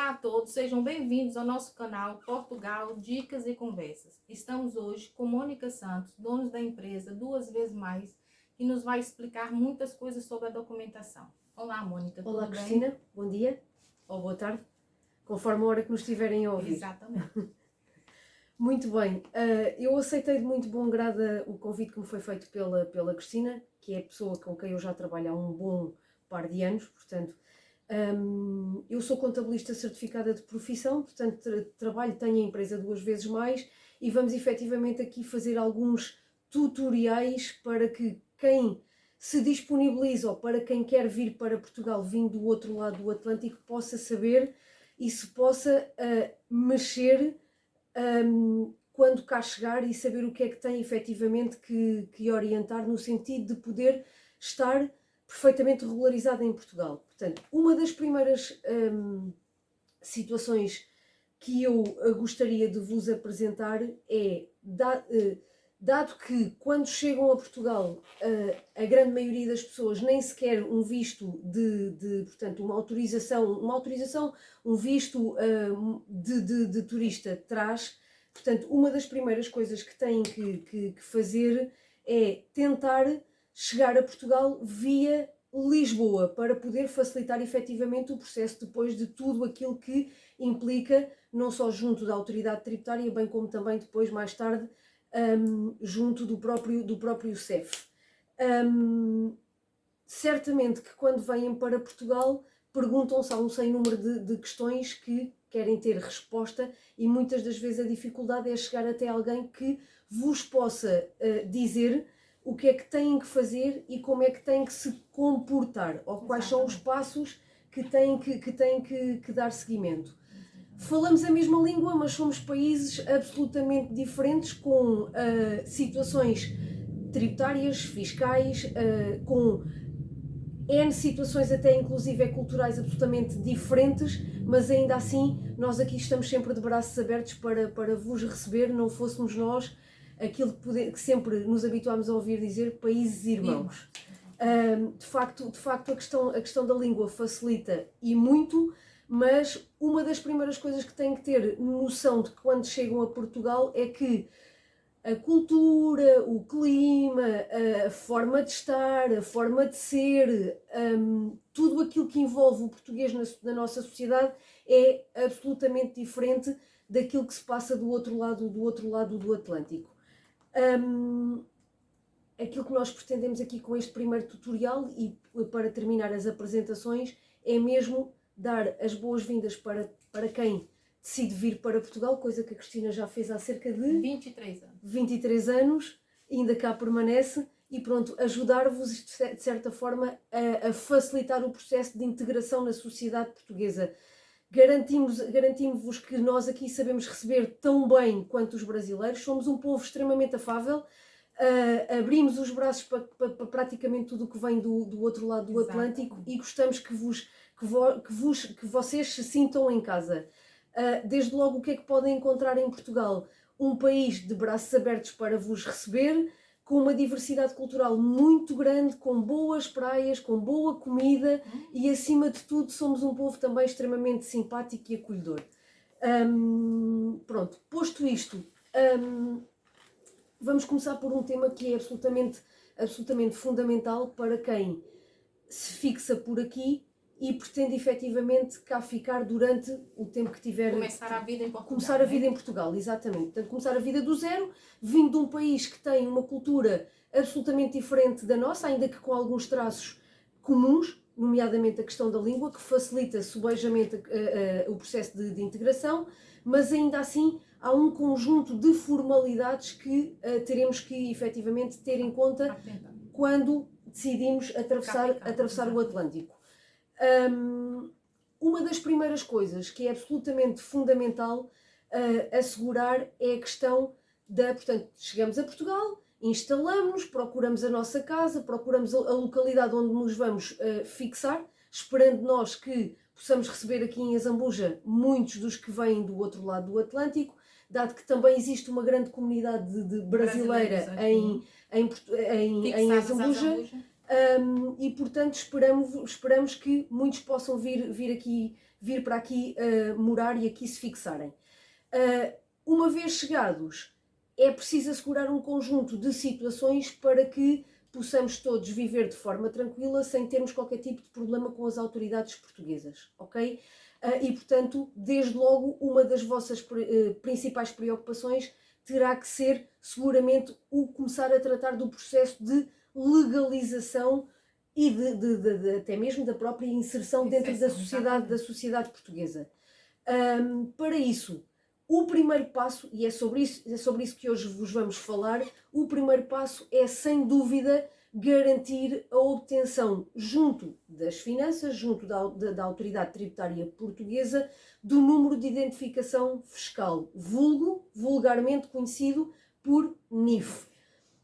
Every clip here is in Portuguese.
Olá a todos, sejam bem-vindos ao nosso canal Portugal Dicas e Conversas. Estamos hoje com Mônica Santos, dona da empresa Duas Vezes Mais, que nos vai explicar muitas coisas sobre a documentação. Olá, Mônica, tudo Olá, bem? Cristina, bom dia ou boa tarde, conforme a hora que nos estiverem a ouvir. Exatamente. Muito bem, eu aceitei de muito bom grado o convite que me foi feito pela Cristina, que é a pessoa com quem eu já trabalho há um bom par de anos, portanto, eu sou contabilista certificada de profissão, portanto tenho a empresa Duas Vezes Mais e vamos efetivamente aqui fazer alguns tutoriais para que quem se disponibiliza ou para quem quer vir para Portugal vindo do outro lado do Atlântico possa saber e se possa mexer quando cá chegar e saber o que é que tem efetivamente que orientar no sentido de poder estar perfeitamente regularizado em Portugal. Portanto, uma das primeiras situações que eu gostaria de vos apresentar é, dado que quando chegam a Portugal a grande maioria das pessoas nem sequer um visto portanto, uma autorização, um visto de turista traz, portanto, uma das primeiras coisas que têm que fazer é tentar chegar a Portugal via Lisboa, para poder facilitar efetivamente o processo depois de tudo aquilo que implica, não só junto da autoridade tributária, bem como também depois, mais tarde, junto do próprio CEF. Certamente que quando vêm para Portugal perguntam-se a um sem número de questões que querem ter resposta e muitas das vezes a dificuldade é chegar até alguém que vos possa dizer o que é que têm que fazer e como é que têm que se comportar, ou quais são os passos que têm que dar seguimento. Falamos a mesma língua, mas somos países absolutamente diferentes, com situações tributárias, fiscais, com N situações até inclusive culturais absolutamente diferentes, mas ainda assim nós aqui estamos sempre de braços abertos para vos receber, não fôssemos nós aquilo que sempre nos habituámos a ouvir dizer, países irmãos. De facto a questão da língua facilita e muito, mas uma das primeiras coisas que têm que ter noção de que quando chegam a Portugal é que a cultura, o clima, a forma de estar, a forma de ser, tudo aquilo que envolve o português na nossa sociedade é absolutamente diferente daquilo que se passa do outro lado do Atlântico. Aquilo que nós pretendemos aqui com este primeiro tutorial e para terminar as apresentações é mesmo dar as boas-vindas para quem decide vir para Portugal, coisa que a Cristina já fez há cerca de 23 anos, ainda cá permanece, e pronto, ajudar-vos de certa forma a facilitar o processo de integração na sociedade portuguesa. Garantimos-vos que nós aqui sabemos receber tão bem quanto os brasileiros, somos um povo extremamente afável, abrimos os braços para praticamente tudo o que vem do outro lado do Atlântico. Exatamente. E gostamos que vocês se sintam em casa. Desde logo, o que é que podem encontrar em Portugal? Um país de braços abertos para vos receber, com uma diversidade cultural muito grande, com boas praias, com boa comida e, acima de tudo, somos um povo também extremamente simpático e acolhedor. Pronto, posto isto, vamos começar por um tema que é absolutamente fundamental para quem se fixa por aqui e pretende efetivamente cá ficar durante o tempo que tiver. Começar a vida em Portugal. Começar a vida em Portugal, exatamente. Portanto, começar a vida do zero, vindo de um país que tem uma cultura absolutamente diferente da nossa, ainda que com alguns traços comuns, nomeadamente a questão da língua, que facilita subejamente o processo de integração, mas ainda assim há um conjunto de formalidades que teremos que efetivamente ter em conta quando decidimos atravessar o Atlântico. Uma das primeiras coisas que é absolutamente fundamental assegurar é a questão portanto, chegamos a Portugal, instalamos-nos, procuramos a nossa casa, procuramos a localidade onde nos vamos fixar, esperando nós que possamos receber aqui em Azambuja muitos dos que vêm do outro lado do Atlântico, dado que também existe uma grande comunidade brasileira em Azambuja, E portanto esperamos que muitos possam vir para aqui morar e aqui se fixarem. Uma vez chegados, é preciso assegurar um conjunto de situações para que possamos todos viver de forma tranquila sem termos qualquer tipo de problema com as autoridades portuguesas, ok? E portanto, desde logo, uma das vossas principais preocupações terá que ser seguramente o começar a tratar do processo de legalização e até mesmo da própria inserção dentro da sociedade portuguesa. Para isso, o primeiro passo, e é sobre isso que hoje vos vamos falar, o primeiro passo é, sem dúvida, garantir a obtenção junto das finanças, junto da autoridade tributária portuguesa, do número de identificação fiscal, vulgarmente conhecido por NIF.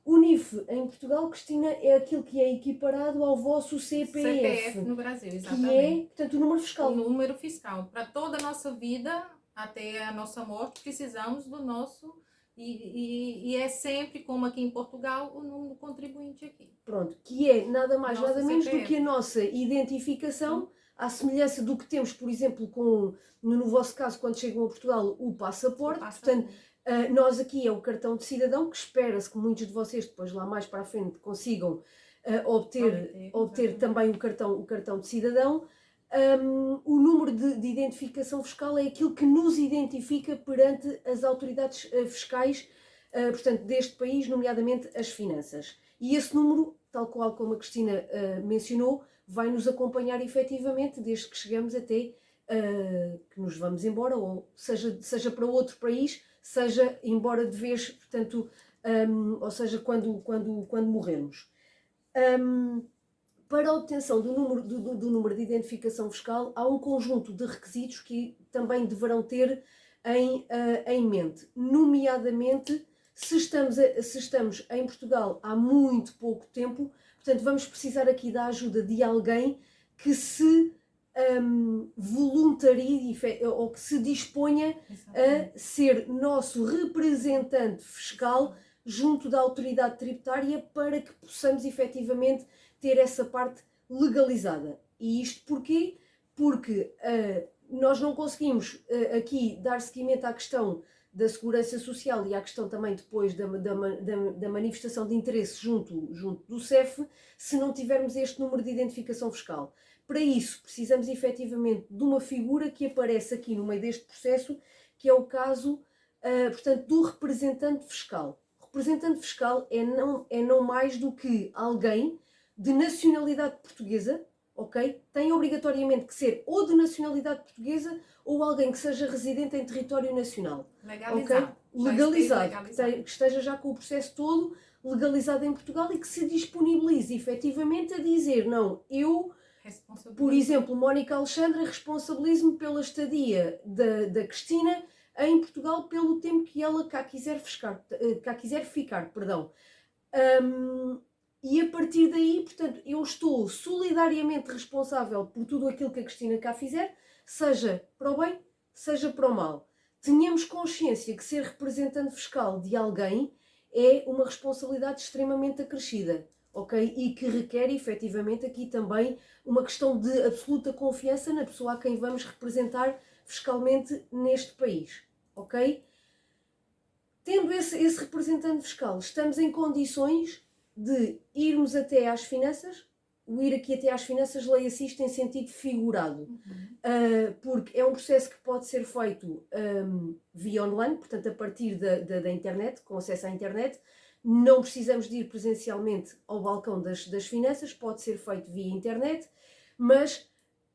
O NIF em Portugal, Cristina, é aquilo que é equiparado ao vosso CPF no Brasil, exatamente. Que é, portanto, o número fiscal. O número fiscal. Para toda a nossa vida, até a nossa morte, precisamos do nosso... E é sempre, como aqui em Portugal, o número do contribuinte aqui. Pronto, que é nada mais, nada menos do que a nossa identificação, à semelhança do que temos, por exemplo, no vosso caso, quando chegam a Portugal, o passaporte. Portanto, nós aqui é o cartão de cidadão, que espera-se que muitos de vocês depois lá mais para a frente consigam obter também o cartão de cidadão. O número de identificação fiscal é aquilo que nos identifica perante as autoridades fiscais, portanto, deste país, nomeadamente as finanças. E esse número, tal qual como a Cristina mencionou, vai nos acompanhar efetivamente desde que chegamos até que nos vamos embora, ou seja para outro país, seja embora de vez, portanto, ou seja, quando morrermos. Para a obtenção do número de identificação fiscal, há um conjunto de requisitos que também deverão ter em mente, nomeadamente se estamos em Portugal há muito pouco tempo, portanto vamos precisar aqui da ajuda de alguém que se voluntarie ou que se disponha a ser nosso representante fiscal junto da autoridade tributária para que possamos efetivamente ter essa parte legalizada. E isto porquê? Porque nós não conseguimos aqui dar seguimento à questão da segurança social e à questão também depois da manifestação de interesse junto do CEF, se não tivermos este número de identificação fiscal. Para isso, precisamos efetivamente de uma figura que aparece aqui no meio deste processo, que é o caso, portanto, do representante fiscal. O representante fiscal é não mais do que alguém de nacionalidade portuguesa, ok? Tem obrigatoriamente que ser ou de nacionalidade portuguesa ou alguém que seja residente em território nacional. Legalizado. Okay? Legalizado. Que esteja já com o processo todo legalizado em Portugal e que se disponibilize efetivamente a dizer, não, eu, por exemplo, Mónica Alexandra, responsabilizo-me pela estadia da Cristina em Portugal pelo tempo que ela cá quiser ficar. E a partir daí, portanto, eu estou solidariamente responsável por tudo aquilo que a Cristina cá fizer, seja para o bem, seja para o mal. Tenhamos consciência que ser representante fiscal de alguém é uma responsabilidade extremamente acrescida, ok? E que requer, efetivamente, aqui também uma questão de absoluta confiança na pessoa a quem vamos representar fiscalmente neste país, ok? Tendo esse representante fiscal, estamos em condições de irmos até às finanças. O ir aqui até às finanças, leia-se isto em sentido figurado, porque é um processo que pode ser feito via online, portanto a partir da internet, com acesso à internet. Não precisamos de ir presencialmente ao balcão das finanças, pode ser feito via internet, mas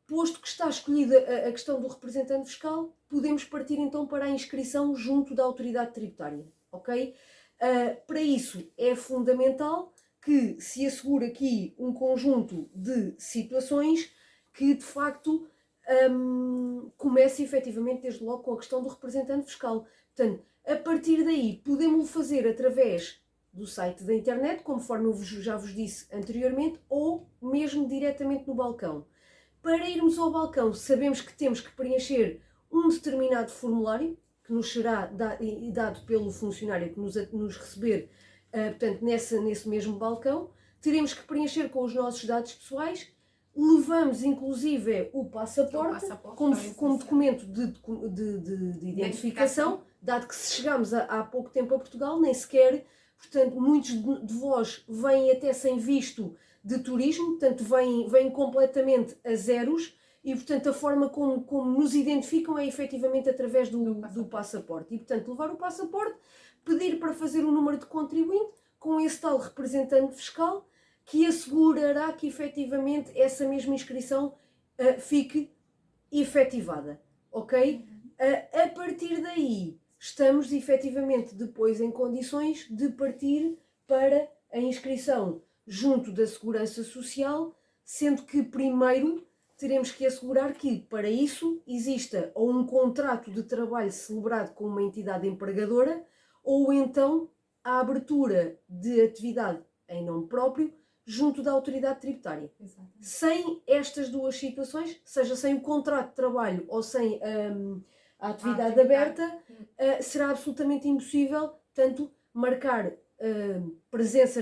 posto que está escolhida a questão do representante fiscal, podemos partir então para a inscrição junto da autoridade tributária, ok? Para isso é fundamental que se assegure aqui um conjunto de situações que de facto comece efetivamente desde logo com a questão do representante fiscal. Portanto, a partir daí podemos-lo fazer através do site da internet, conforme eu já vos disse anteriormente, ou mesmo diretamente no balcão. Para irmos ao balcão, sabemos que temos que preencher um determinado formulário que nos será dado pelo funcionário que nos receber, portanto, nesse mesmo balcão. teremos que preencher com os nossos dados pessoais, levamos inclusive o passaporte como documento de identificação, dado que se chegamos há pouco tempo a Portugal, nem sequer, portanto, muitos de vós vêm até sem visto de turismo, portanto, vêm completamente a zeros, e, portanto, a forma como nos identificam é efetivamente através do passaporte. E, portanto, levar o passaporte, pedir para fazer o número de contribuinte com esse tal representante fiscal, que assegurará que efetivamente essa mesma inscrição fique efetivada, ok? A partir daí, estamos efetivamente depois em condições de partir para a inscrição junto da Segurança Social, sendo que primeiro teremos que assegurar que, para isso, exista ou um contrato de trabalho celebrado com uma entidade empregadora, ou então a abertura de atividade em nome próprio junto da autoridade tributária. Exatamente. Sem estas duas situações, seja sem o contrato de trabalho ou sem a atividade aberta, será absolutamente impossível, tanto marcar presença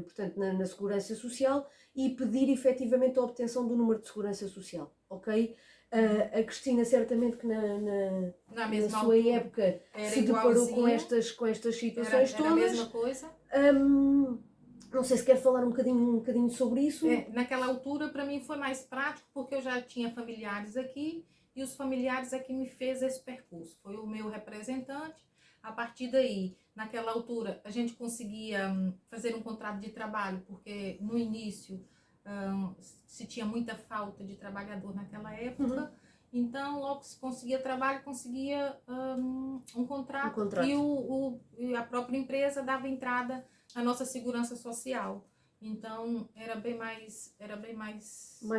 portanto, na Segurança Social e pedir efetivamente a obtenção do número de Segurança Social, ok? A Cristina certamente que na sua época se deparou com estas situações todas. Era a mesma coisa. Não sei se quer falar um bocadinho sobre isso. Naquela altura, para mim, foi mais prático, porque eu já tinha familiares aqui, e os familiares é que me fez esse percurso. Foi o meu representante. A partir daí, naquela altura, a gente conseguia fazer um contrato de trabalho, porque no início se tinha muita falta de trabalhador naquela época. Então, logo que se conseguia trabalho, conseguia um contrato. E a própria empresa dava entrada a nossa segurança social. Então era bem mais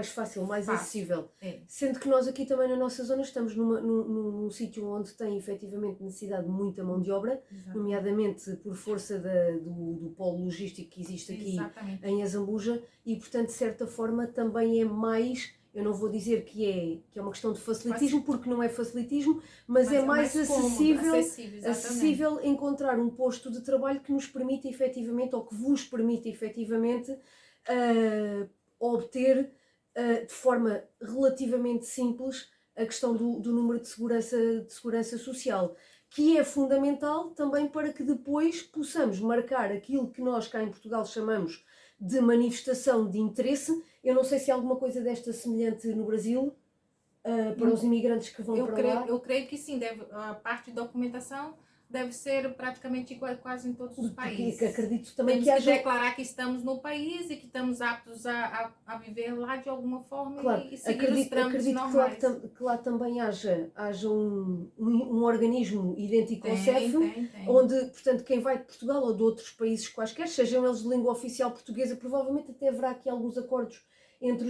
fácil, mais acessível. É. Sendo que nós aqui também na nossa zona estamos num sítio onde tem efetivamente necessidade de muita mão de obra, exatamente, nomeadamente por força do polo logístico que existe aqui, exatamente, em Azambuja, e portanto de certa forma também é mais, eu não vou dizer que é uma questão de facilitismo, porque não é facilitismo, mas é mais acessível encontrar um posto de trabalho que nos permita efetivamente, ou que vos permita efetivamente obter de forma relativamente simples a questão do número de segurança social, que é fundamental também para que depois possamos marcar aquilo que nós cá em Portugal chamamos de manifestação de interesse. Eu não sei se há alguma coisa desta semelhante no Brasil, para os imigrantes que vão para lá. Eu creio que sim, a parte de documentação deve ser praticamente quase em todos os países. Acredito também temos que declarar que estamos no país e que estamos aptos a viver lá de alguma forma, claro, e seguir os trâmites normais. Acredito que lá também haja um organismo idêntico ao CEF, onde, portanto, quem vai de Portugal ou de outros países quaisquer, sejam eles de língua oficial portuguesa, provavelmente até haverá aqui alguns acordos entre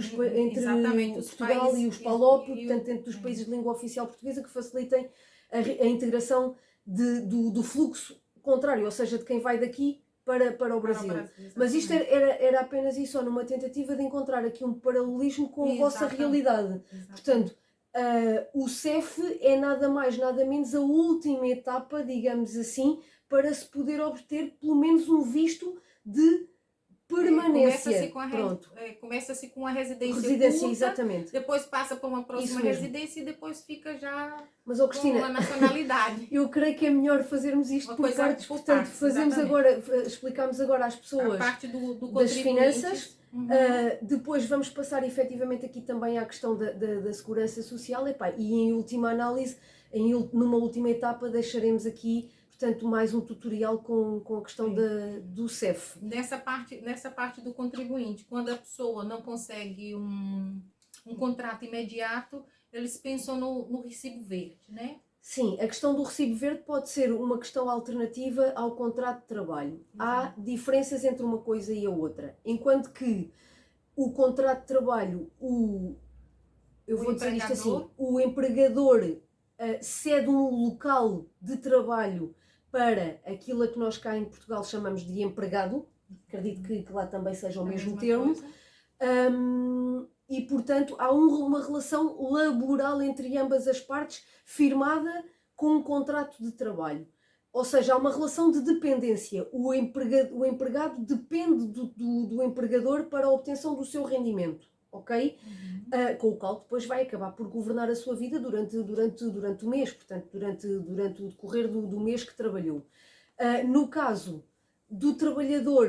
Portugal e os PALOP, portanto, entre os países de língua oficial portuguesa, que facilitem a integração do fluxo contrário, ou seja, de quem vai daqui para o Brasil. Mas isto era apenas isso, numa tentativa de encontrar aqui um paralelismo com a vossa realidade. Exatamente. Portanto, o CEF é nada mais, nada menos a última etapa, digamos assim, para se poder obter pelo menos um visto de permanência. Começa-se com a residência curta, exatamente. Depois passa para uma próxima residência e depois fica já Cristina, com a nacionalidade. Eu creio que é melhor fazermos isto por partes. Portanto, fazemos agora, explicamos agora às pessoas a parte do das finanças. Depois vamos passar efetivamente aqui também à questão da segurança social. E em última análise, numa última etapa, deixaremos aqui, portanto, mais um tutorial com a questão do CEF. Nessa parte do contribuinte, quando a pessoa não consegue um contrato imediato, eles pensam no recibo verde, né? Sim, a questão do recibo verde pode ser uma questão alternativa ao contrato de trabalho. Há diferenças entre uma coisa e a outra. Enquanto que o contrato de trabalho, o empregador cede um local de trabalho para aquilo a que nós cá em Portugal chamamos de empregado, acredito que lá também seja o mesmo termo, e portanto há uma relação laboral entre ambas as partes, firmada com um contrato de trabalho. Ou seja, há uma relação de dependência. O empregado depende do empregador para a obtenção do seu rendimento, ok? Com o qual depois vai acabar por governar a sua vida durante o mês, portanto, durante o decorrer do mês que trabalhou. No caso do trabalhador,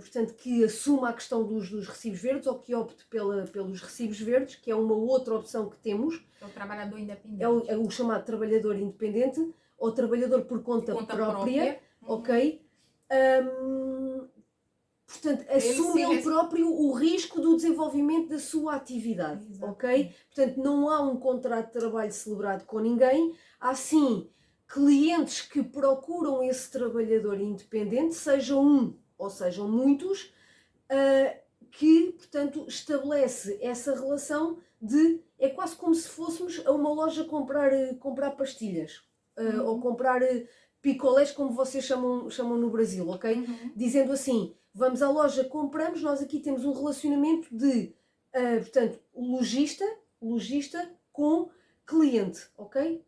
portanto, que assuma a questão dos recibos verdes ou que opte pelos recibos verdes, que é uma outra opção que temos. É o trabalhador independente. É o chamado trabalhador independente ou trabalhador por conta própria. Ok? Portanto, assume ele próprio o risco do desenvolvimento da sua atividade. Ok? Portanto, não há um contrato de trabalho celebrado com ninguém. Há sim clientes que procuram esse trabalhador independente, sejam um ou sejam muitos, que, portanto, estabelece essa relação de... É quase como se fôssemos a uma loja comprar pastilhas, ou comprar picolés, como vocês chamam no Brasil, ok? Dizendo assim, vamos à loja, compramos, nós aqui temos um relacionamento de, portanto, lojista com cliente, ok?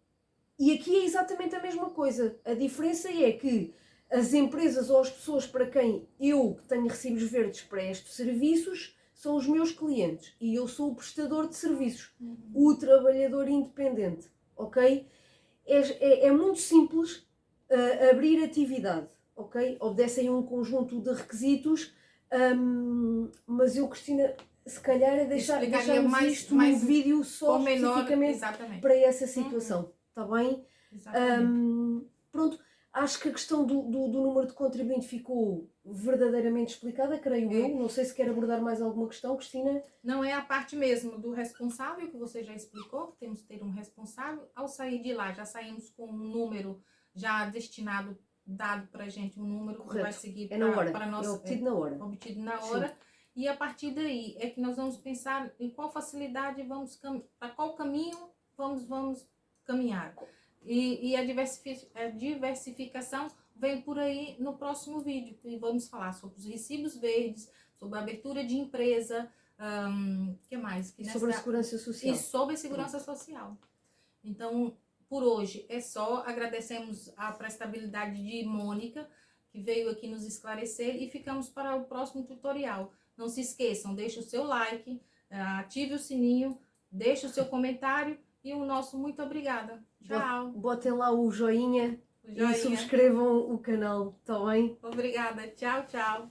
E aqui é exatamente a mesma coisa. A diferença é que as empresas ou as pessoas para quem eu, que tenho recibos verdes, presto serviços, são os meus clientes e eu sou o prestador de serviços, o trabalhador independente, ok? É muito simples abrir atividade, ok? Obedecem a um conjunto de requisitos, mas eu, Cristina, se calhar é deixarmos isto num vídeo só especificamente para essa situação, está bem? Pronto. Acho que a questão do número de contribuinte ficou verdadeiramente explicada, creio eu. Não sei se quer abordar mais alguma questão, Cristina. Não, é a parte mesmo do responsável, que você já explicou, que temos que ter um responsável. Ao sair de lá, já saímos com um número já destinado, dado para a gente, um número correto, que vai seguir para nós. É obtido na hora. Obtido na hora. Sim. E a partir daí é que nós vamos pensar em qual facilidade para qual caminho vamos caminhar. E a diversificação vem por aí no próximo vídeo, que vamos falar sobre os recibos verdes, sobre a abertura de empresa, que mais? Sobre a segurança social. E sobre a segurança social. Então, por hoje é só. Agradecemos a prestabilidade de Mônica, que veio aqui nos esclarecer, e ficamos para o próximo tutorial. Não se esqueçam, deixe o seu like, ative o sininho, deixe o seu comentário. E o nosso muito obrigada. Tchau. Botem lá o joinha e subscrevam o canal, tá bem? Obrigada. Tchau, tchau.